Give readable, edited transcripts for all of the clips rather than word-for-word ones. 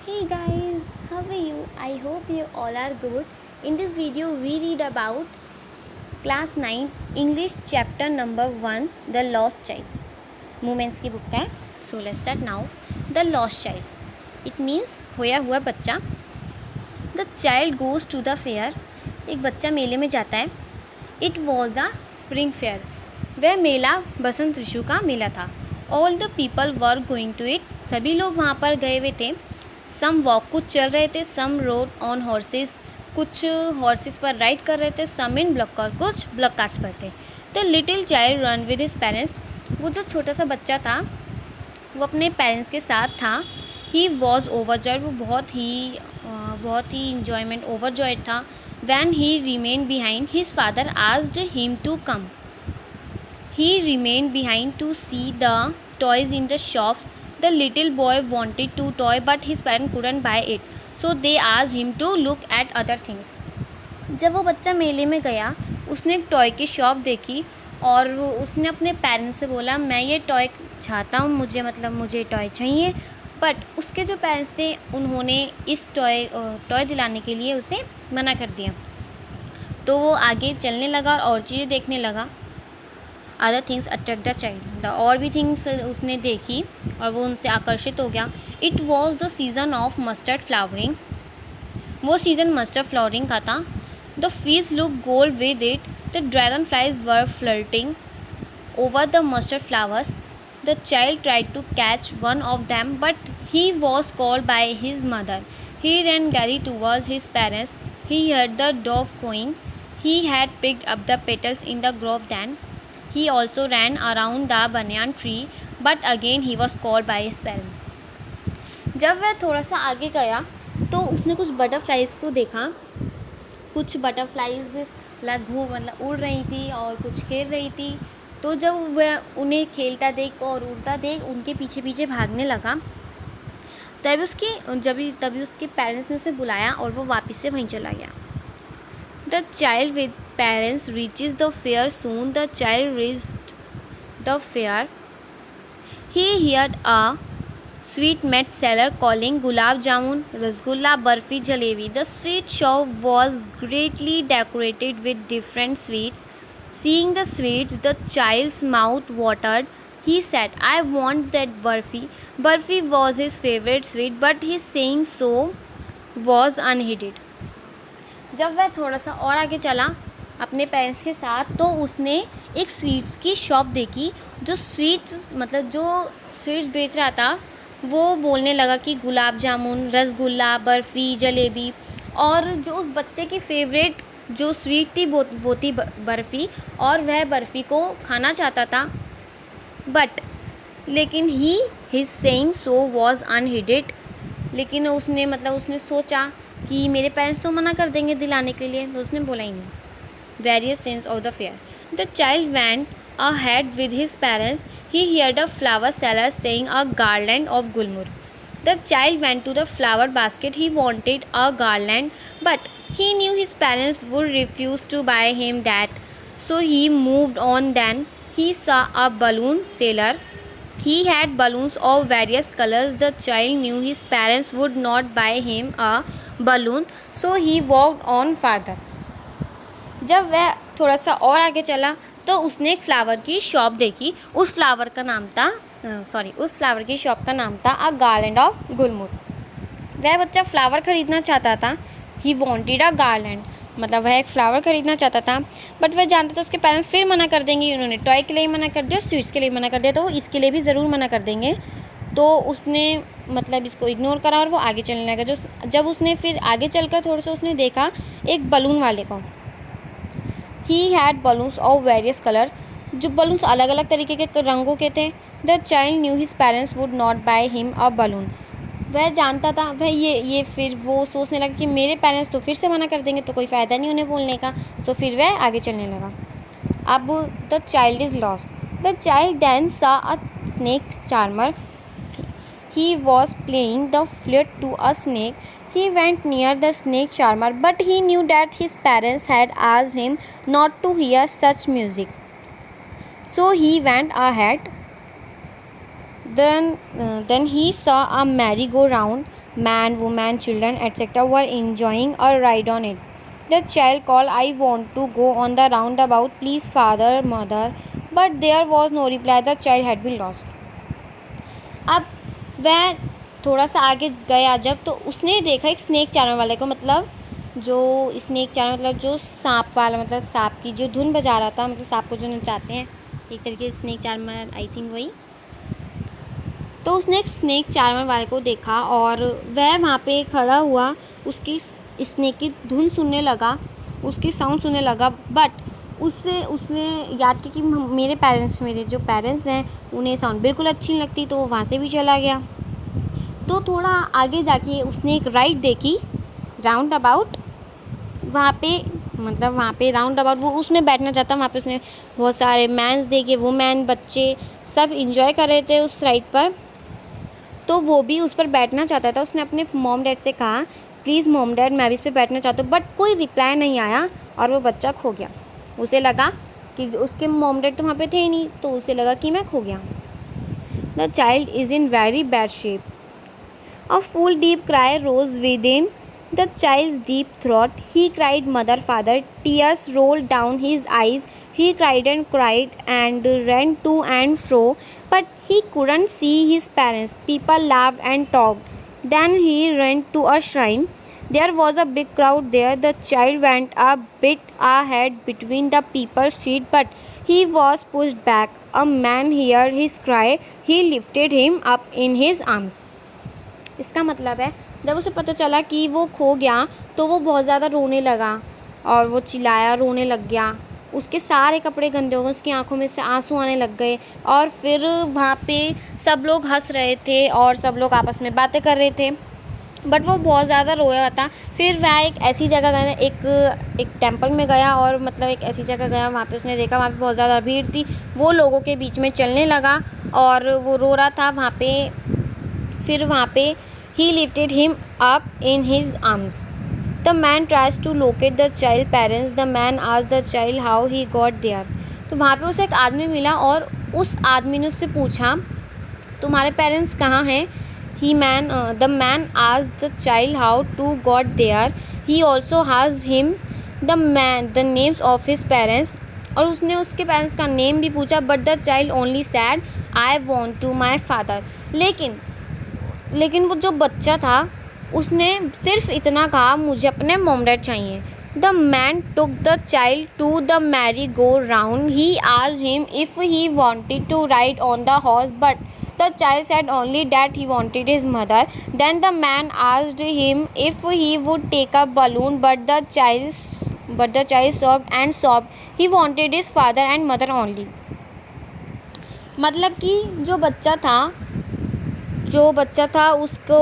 Hey guys, how are you? I hope you all are good. In this video, we read about class 9 English chapter number 1 The Lost Child. Moments की book का है. So let's start now. The Lost Child. It means खोया हुआ बच्चा. The child goes to the fair. एक बच्चा मेले में जाता है. It was the spring fair. वह मेला बसंत ऋतु का मेला था. All the people were going to it. सभी लोग वहाँ पर गए हुए थे. सम वॉक कुछ चल रहे थे, सम रोड ऑन हॉर्सेस कुछ हॉर्सेस पर राइड कर रहे थे, सम इन ब्लॉक कार कुछ ब्लॉक कार्स पर थे. The little child run with his parents. वो जो छोटा सा बच्चा था वो अपने पेरेंट्स के साथ था. He was overjoyed. वो बहुत ही इंजॉयमेंट ओवरजॉयड था. When he remain behind his father asked him to come. He remained behind to see the toys in the shops. The little boy wanted to toy but his parents couldn't buy it. So they asked him to look at other things. जब वो बच्चा मेले में गया उसने एक toy की shop देखी और उसने अपने पेरेंट्स से बोला मैं ये टॉय चाहता हूँ, मुझे टॉय चाहिए. बट उसके जो पेरेंट्स थे उन्होंने इस टॉय दिलाने के लिए उसे मना कर दिया. तो वो आगे चलने लगा और चीज़ें देखने लगा. Other things attract the child. और भी थिंग्स उसने देखी और वो उनसे आकर्षित हो गया. It was the season of mustard flowering. वो सीज़न मस्टर्ड फ्लावरिंग का था. The fields look gold with it. The dragon flies were flirting over the mustard flowers. The child tried to catch one of them but he was called by his mother. He ran gary towards his parents. He heard the dove cooing. He had picked up the petals in the grove then. He also ran around the banyan tree, but again he was called by his parents. जब वह थोड़ा सा आगे गया तो उसने कुछ butterflies को देखा. कुछ बटरफ्लाइज उड़ रही थी और कुछ खेल रही थी. तो जब वह उन्हें खेलता देख और उड़ता देख उनके पीछे पीछे भागने लगा. तभी उसके पेरेंट्स ने उसे बुलाया और वो वापस से वहीं चला गया. The child with parents reaches the fair soon. The child reached the fair. He heard a sweet meat seller calling gulab jamun, rasgulla, barfi, jalebi. The street shop was greatly decorated with different sweets. Seeing the sweets, the child's mouth watered. He said, I want that barfi. Barfi was his favorite sweet, but his saying so was unheeded. जब वह थोड़ा सा और आगे चला अपने parents के साथ तो उसने एक स्वीट्स की शॉप देखी. जो स्वीट्स बेच रहा था वो बोलने लगा कि गुलाब जामुन, रसगुल्ला, बर्फ़ी, जलेबी. और जो उस बच्चे की फेवरेट जो स्वीट थी वो थी बर्फ़ी. और वह बर्फ़ी को खाना चाहता था लेकिन हिज सेइंग सो वॉज अनहीडेड. लेकिन उसने सोचा कि मेरे पेरेंट्स तो मना कर देंगे दिलाने के लिए, तो उसने बोला ही नहीं. Various scenes of the fair. The child went ahead with his parents. He heard a flower seller saying a garland of gulmohar. The child went to the flower basket. He wanted a garland but he knew his parents would refuse to buy him that. So he moved on. Then he saw a balloon seller. He had balloons of various colors. The child knew his parents would not buy him a balloon, so he walked on farther. जब वह थोड़ा सा और आगे चला तो उसने एक फ्लावर की शॉप देखी. उस फ्लावर की शॉप का नाम था अ गार्लैंड ऑफ गुलमोहर. वह बच्चा फ्लावर खरीदना चाहता था. He wanted a garland. वह एक फ्लावर खरीदना चाहता था बट वह जानता था उसके पेरेंट्स फिर मना कर देंगे. उन्होंने टॉय के लिए मना कर दिया, स्वीट्स के लिए मना कर दिया, तो इसके लिए भी ज़रूर मना कर देंगे. तो उसने इसको इग्नोर करा और वो आगे चलने लगा. जब उसने फिर आगे चलकर थोड़ा सा उसने देखा एक बलून वाले को. He had balloons of various colour. जो बलून्स अलग अलग तरीके के रंगों के थे. The child new his parents would not by him a balloon. वह जानता था फिर वो सोचने लगा कि मेरे पेरेंट्स तो फिर से मना कर देंगे, तो कोई फ़ायदा नहीं उन्हें बोलने का. तो फिर वह आगे चलने लगा. अब the child is lost. The child then saw a snake charmer. He was playing the flute to a snake. He went near the snake charmer but he knew that his parents had asked him not to hear such music. So he went ahead. Then he saw a merry-go-round. man, woman, children, etc. were enjoying a ride on it. The child called, I want to go on the roundabout, please father, mother. But there was no reply. The child had been lost. अब वह थोड़ा सा आगे गया जब, तो उसने देखा एक स्नेक चार्मर वाले को, मतलब जो स्नेक चार्मर मतलब जो सांप वाला, मतलब सांप की जो धुन बजा रहा था, मतलब सांप को जो नचाते हैं एक तरीके से स्नेक चार्मर, आई थिंक वही। तो उसने एक स्नेक चार्मर वाले को देखा और वह वहाँ पे खड़ा हुआ, उसकी स्नेक की धुन सुनने लगा, उसकी साउंड सुनने लगा। बट उसने याद किया कि मेरे जो पेरेंट्स हैं उन्हें साउंड बिल्कुल अच्छी नहीं लगती, तो वो वहाँ से भी चला गया। तो थोड़ा आगे जाके उसने एक राइड देखी, राउंड अबाउट। वहाँ पे राउंड अबाउट वो उसमें बैठना चाहता। वहाँ पे उसने बहुत सारे मैन्स देखे, वुमेन, बच्चे सब इंजॉय कर रहे थे उस राइड पर, तो वो भी उस पर बैठना चाहता था। उसने अपने मॉम डैड से कहा, प्लीज़ मॉम डैड मैं भी इस पर बैठना चाहता हूँ, बट कोई रिप्लाई नहीं आया और वो बच्चा खो गया। उसे लगा कि उसके मॉम डैड तो वहाँ पे थे ही नहीं, तो उसे लगा कि मैं खो गया। The child is in very bad shape. A full deep cry rose within the child's deep throat. He cried, Mother, Father. Tears rolled down his eyes. He cried and ran to and fro, but he couldn't see his parents. People laughed and talked. Then he ran to a shrine. There was a big crowd there. The child went a bit ahead between the people's feet, but he was pushed back. A man heard his cry. He lifted him up in his arms. इसका मतलब है, जब उसे पता चला कि वो खो गया तो वो बहुत ज़्यादा रोने लगा और वो चिल्लाया, रोने लग गया। उसके सारे कपड़े गंदे हो गए, उसकी आंखों में से आंसू आने लग गए और फिर वहाँ पे सब लोग हंस रहे थे और सब लोग आपस में बातें कर रहे थे, बट वो बहुत ज़्यादा रोया हुआ था। फिर वह एक ऐसी जगह गया, एक टेंपल में गया, और मतलब एक ऐसी जगह गया, वहाँ पे उसने देखा वहाँ पे बहुत ज़्यादा भीड़ थी। वो लोगों के बीच में चलने लगा और वो रो रहा था वहाँ पे। फिर वहाँ पे he lifted him up in his arms. The man tries to locate the child parents. The man asked the child how he got there. तो वहाँ पे उसे एक आदमी मिला और उस आदमी ने उससे पूछा, तुम्हारे पेरेंट्स कहाँ हैं? The man asked the child how to got there. He also asked him the names of his parents. और उसने उसके पेरेंट्स का नेम भी पूछा, but the child only said, I want to my father. लेकिन वो जो बच्चा था उसने सिर्फ इतना कहा, मुझे अपने मॉम डैड चाहिए। The man took the child to the merry go round. He asked him if he wanted to ride on the horse, but the child said only that he wanted his mother. Then the man asked him if he would take a balloon, but the child sobbed and sobbed. He wanted his father and mother only. मतलब कि जो बच्चा था उसको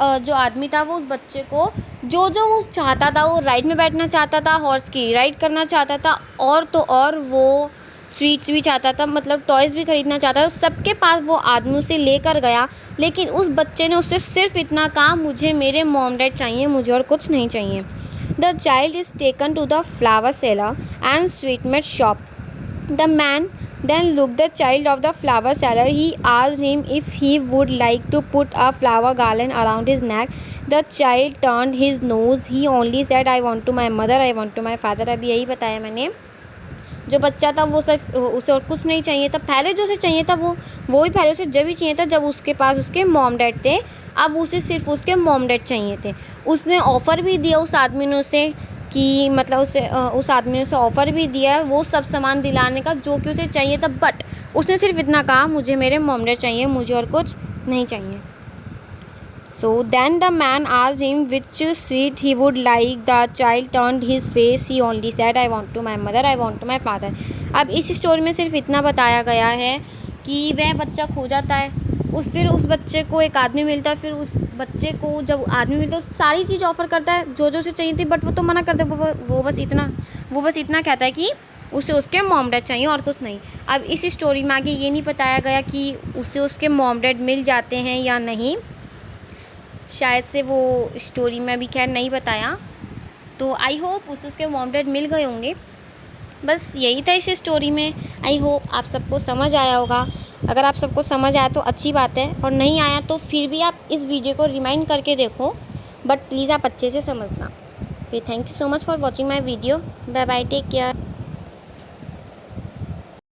जो आदमी था वो उस बच्चे को जो वो चाहता था, वो राइड में बैठना चाहता था, हॉर्स की राइड करना चाहता था, और तो और वो स्वीट्स भी चाहता था, मतलब टॉयज़ भी ख़रीदना चाहता था। सबके पास वो आदमी उसे लेकर गया, लेकिन उस बच्चे ने उससे सिर्फ इतना कहा, मुझे मेरे मॉम डैड चाहिए, मुझे और कुछ नहीं चाहिए. The child is taken to the flower seller and sweetmeat shop. The man then looked the child of the flower seller. He asked him if he would like to put a flower garland around his neck. The child turned his nose. He only said, I want to my mother, I want to my father. अभी यही बताया मैंने. जो बच्चा था वो सिर्फ उसे और कुछ नहीं चाहिए था. पहले जो उसे चाहिए था वो भी पहले उसे जब ही चाहिए था जब उसके पास उसके मॉम डैड थे. अब उसे सिर्फ उसके मॉम डैड चाहिए थे. उसने ऑफ़र भी दिया उस आदमी ने उसे कि मतलब उस आदमी ने उसे ऑफ़र भी दिया वो सब सामान दिलाने का जो कि उसे चाहिए था, बट उसने सिर्फ इतना कहा, मुझे मेरे मॉम डैड चाहिए, मुझे और कुछ नहीं चाहिए. So then the man asked him which sweet he would like. The child turned his face. He only said, I want to my mother, I want to my father. अब इस story में सिर्फ इतना बताया गया है कि वह बच्चा खो जाता है, फिर उस बच्चे को एक आदमी मिलता है. फिर उस बच्चे को जब आदमी मिलता है सारी चीज़ ऑफ़र करता है जो उसे चाहिए थी, बट वो तो मना करता है. वो बस इतना कहता है कि उसे उसके मॉम डैड चाहिए और कुछ नहीं. अब इस स्टोरी में आगे ये नहीं बताया गया कि उसे उसके मॉम डैड मिल जाते हैं या नहीं. शायद से वो स्टोरी में भी खैर नहीं बताया, तो आई होप उसे उसके मॉम डैड मिल गए होंगे. बस यही था इस स्टोरी में. आई होप आप सबको समझ आया होगा. अगर आप सबको समझ आया तो अच्छी बात है, और नहीं आया तो फिर भी आप इस वीडियो को रिमाइंड करके देखो, बट प्लीज़ आप अच्छे से समझना। Okay, thank you so much for watching my video. Bye bye, take care.